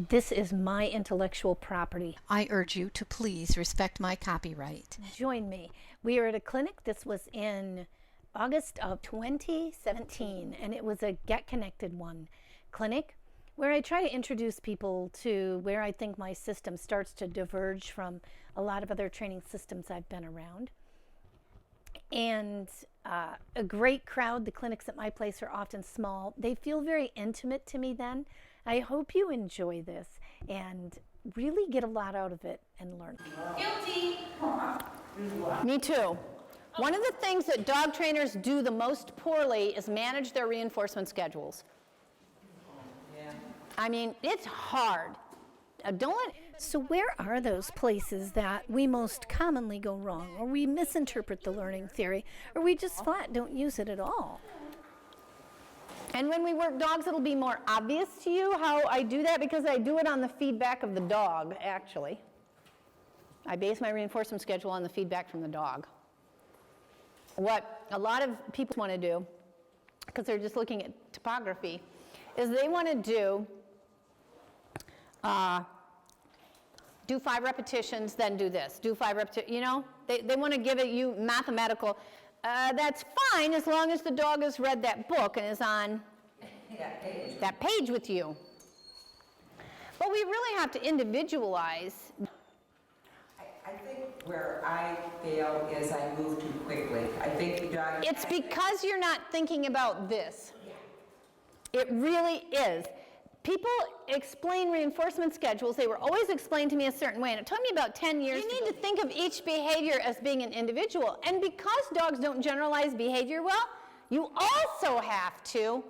This is my intellectual property. I urge you to please respect my copyright. Join me. We are at a clinic. This was in August of 2017, and it was a Get Connected One clinic where I try to introduce people to where I think my system starts to diverge from a lot of other training systems I've been around. And a great crowd. The clinics at my place are often small. They feel very intimate to me then. I hope you enjoy this and really get a lot out of it and learn. Guilty. Me too. One of the things that dog trainers do the most poorly is manage their reinforcement schedules. I mean, it's hard. So where are those places that we most commonly go wrong, or we misinterpret the learning theory, or we just flat don't use it at all? And when we work dogs, it'll be more obvious to you how I do that, because I do it on the feedback of the dog, actually. I base my reinforcement schedule on the feedback from the dog. What a lot of people want to do, because they're just looking at topography, is they want to do 5 repetitions, then do this. Do 5 repetitions, you know? They want to give it you mathematical. That's fine as long as the dog has read that book and is on that page with you. But we really have to individualize. I think where I fail is I move too quickly. I think the dog... It's because you're not thinking about this. It really is. People explain reinforcement schedules. They were always explained to me a certain way, and it took me about 10 years. You need to think of each behavior as being an individual. And because dogs don't generalize behavior well, you also have to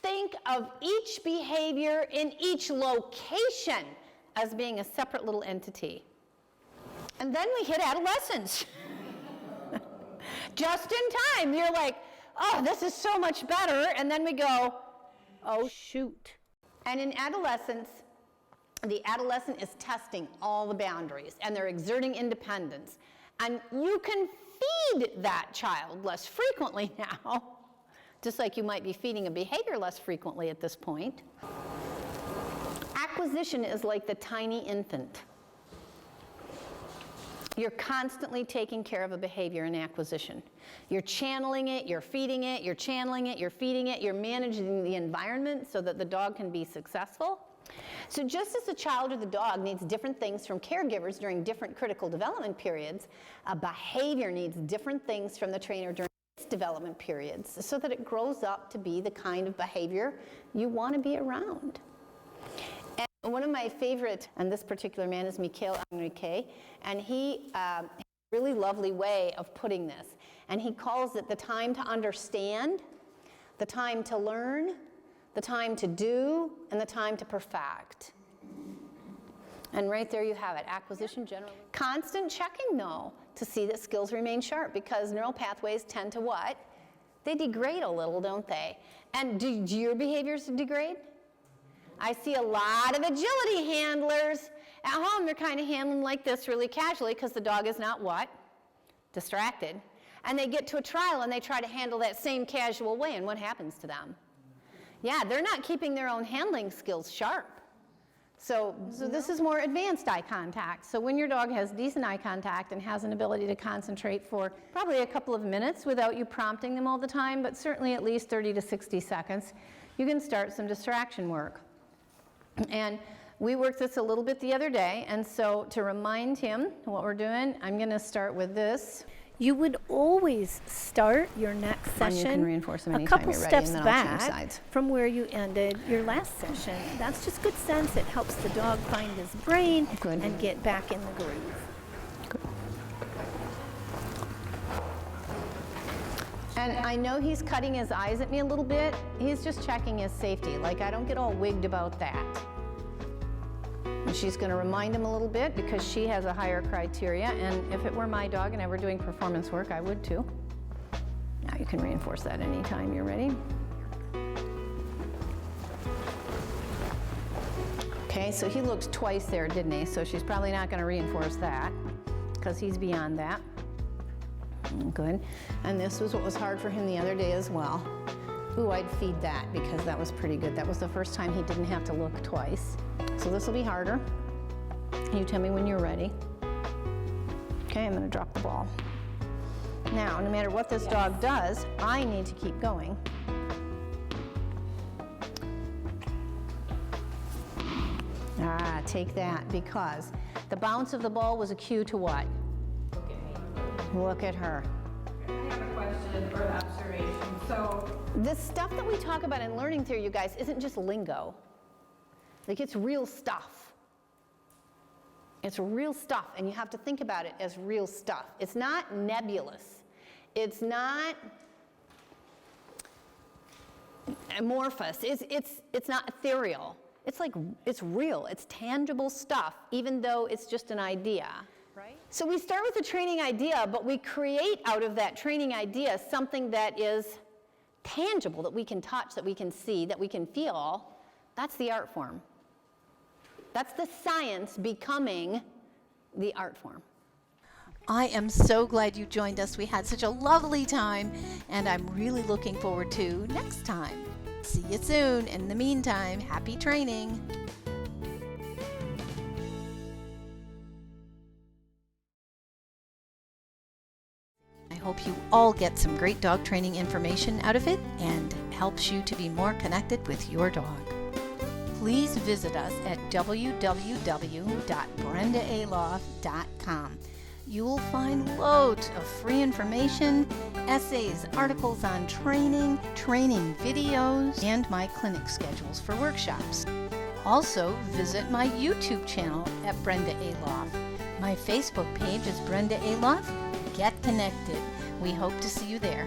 think of each behavior in each location as being a separate little entity. And then we hit adolescence. Just in time. You're like, oh, this is so much better. And then we go, oh, shoot. And in adolescence, the adolescent is testing all the boundaries, and they're exerting independence. And you can feed that child less frequently now, just like you might be feeding a behavior less frequently at this point. Acquisition is like the tiny infant. You're constantly taking care of a behavior in acquisition. You're channeling it, you're feeding it, you're channeling it, you're feeding it, you're managing the environment so that the dog can be successful. So just as the child or the dog needs different things from caregivers during different critical development periods, a behavior needs different things from the trainer during its development periods so that it grows up to be the kind of behavior you want to be around. And one of my favorite, and this particular man is Mikhail Enrique, and he has a really lovely way of putting this. And he calls it the time to understand, the time to learn, the time to do, and the time to perfect. And right there you have it, acquisition generally. Constant checking, though, to see that skills remain sharp, because neural pathways tend to what? They degrade a little, don't they? And do your behaviors degrade? I see a lot of agility handlers. At home, they're kind of handling like this really casually because the dog is not what? Distracted. And they get to a trial and they try to handle that same casual way, and what happens to them? Yeah, they're not keeping their own handling skills sharp. So this is more advanced eye contact. So when your dog has decent eye contact and has an ability to concentrate for probably a couple of minutes without you prompting them all the time, but certainly at least 30 to 60 seconds, you can start some distraction work. And we worked this a little bit the other day, and so to remind him what we're doing, I'm going to start with this. You would always start your next session a couple steps back from where you ended your last session. That's just good sense. It helps the dog find his brain and get back in the groove. Good. And I know he's cutting his eyes at me a little bit. He's just checking his safety. Like, I don't get all wigged about that. And she's going to remind him a little bit because she has a higher criteria, and if it were my dog and I were doing performance work, I would too. Now you can reinforce that anytime you're ready. Okay, so he looked twice there, didn't he? So she's probably not going to reinforce that because he's beyond that. Good. And this was what was hard for him the other day as well. Ooh, I'd feed that because that was pretty good. That was the first time he didn't have to look twice. So this will be harder. You tell me when you're ready. Okay, I'm gonna drop the ball. Now, no matter what this dog does, I need to keep going. Ah, take that, because the bounce of the ball was a cue to what? Look at me. Look at her. I have a question or an observation. So, This stuff that we talk about in learning theory, you guys, isn't just lingo. Like, it's real stuff. It's real stuff, and you have to think about it as real stuff. It's not nebulous. It's not amorphous. It's not ethereal. It's like, it's real. It's tangible stuff, even though it's just an idea. Right? So we start with a training idea, but we create out of that training idea something that is tangible, that we can touch, that we can see, that we can feel. That's the art form. That's the science becoming the art form. I am so glad you joined us. We had such a lovely time, and I'm really looking forward to next time. See you soon. In the meantime, happy training. I hope you all get some great dog training information out of it and helps you to be more connected with your dog. Please visit us at www.brendaaloff.com. You will find loads of free information, essays, articles on training, training videos, and my clinic schedules for workshops. Also, visit my YouTube channel at Brenda A. Loff. My Facebook page is Brenda A. Loff. Get connected. We hope to see you there.